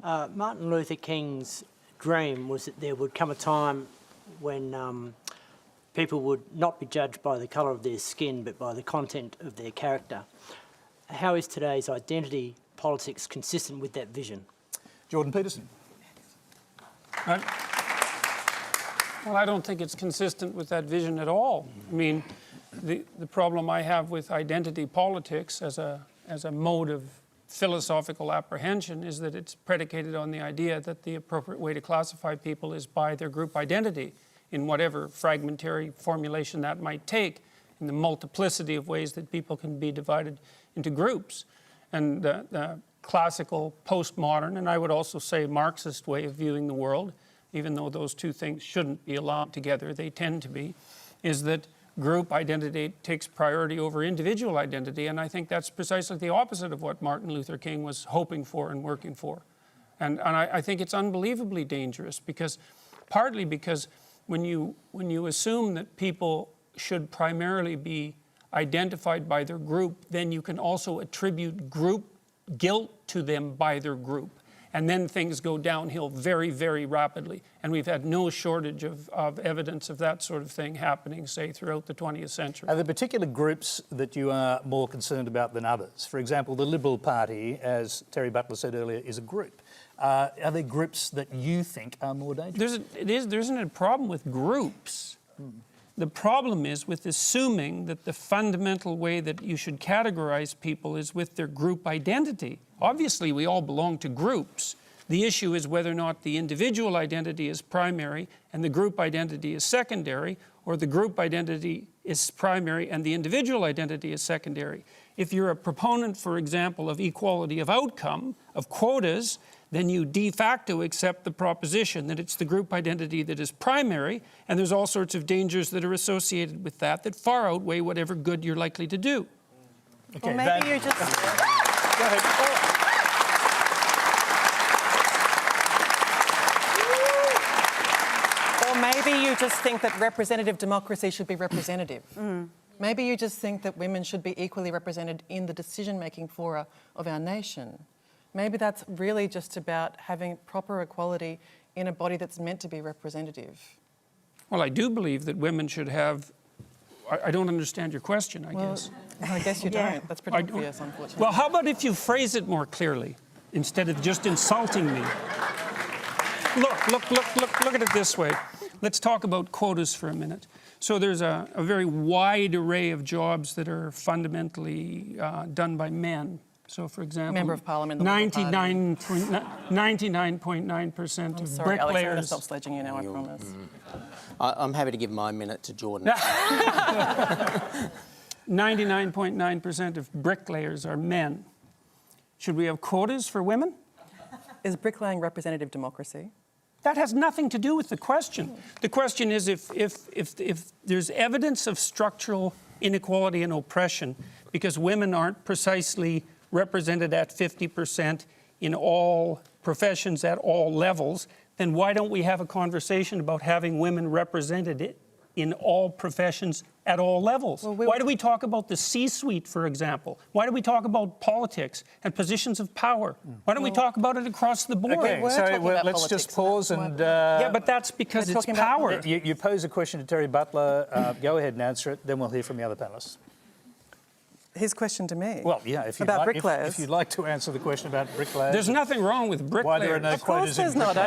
Martin Luther King's dream was that there would come a time when people would not be judged by the colour of their skin, but by the content of their character. How is today's identity politics consistent with that vision? Jordan Peterson. Well, I don't think it's consistent with that vision at all. I mean, the problem I have with identity politics as a mode of philosophical apprehension is that it's predicated on the idea that the appropriate way to classify people is by their group identity, in whatever fragmentary formulation that might take, in the multiplicity of ways that people can be divided into groups. And the classical postmodern, and I would also say Marxist way of viewing the world, even though those two things shouldn't be allowed together, they tend to be, is that group identity takes priority over individual identity, and I think that's precisely the opposite of what Martin Luther King was hoping for and working for. And I think it's unbelievably dangerous, because partly because when you assume that people should primarily be identified by their group, then you can also attribute group guilt to them by their group. And then things go downhill very, very rapidly. And we've had no shortage of evidence of that sort of thing happening, say, throughout the 20th century. Are there particular groups that you are more concerned about than others? For example, the Liberal Party, as Terry Butler said earlier, is a group. Are there groups that you think are more dangerous? There isn't a problem with groups. The problem is with assuming that the fundamental way that you should categorize people is with their group identity. Obviously, we all belong to groups. The issue is whether or not the individual identity is primary and the group identity is secondary, or the group identity is primary and the individual identity is secondary. If you're a proponent, for example, of equality of outcome, of quotas, then you de facto accept the proposition that it's the group identity that is primary, and there's all sorts of dangers that are associated with that that far outweigh whatever good you're likely to do. Well, Okay, maybe you're just... Go ahead. Or maybe you just think that representative democracy should be representative. Maybe you just think that women should be equally represented in the decision-making fora of our nation. Maybe that's really just about having proper equality in a body that's meant to be representative. Well, I do believe that women should have... I don't understand your question, I guess. I guess you don't. That's pretty obvious, unfortunately. Well, how about if you phrase it more clearly, instead of just insulting me? Look at it this way. Let's talk about quotas for a minute. So there's a very wide array of jobs that are fundamentally done by men. So, for example, Member of Parliament, 99.9% of sorry, Alex, I'm going to bricklayers. stop sledging you now, I promise. I'm happy to give my minute to Jordan. 99.9% of bricklayers are men. Should we have quotas for women? Is bricklaying representative democracy? That has nothing to do with the question. The question is if there's evidence of structural inequality and oppression because women aren't precisely represented at 50% in all professions at all levels, then why don't we have a conversation about having women represented in all professions at all levels? Well, why do we talk about the C-suite, for example? Why do we talk about politics and positions of power? Why don't we talk about it across the board? Okay, so let's just pause and... yeah, but that's because it's power. You pose a question to Terry Butler. Go ahead and answer it, then we'll hear from the other panellists. His question to me? Well, yeah, if you'd about like, bricklayers. if you'd like to answer the question about bricklayers. There's nothing wrong with bricklayers. Why there are no Of course quotas in there's not.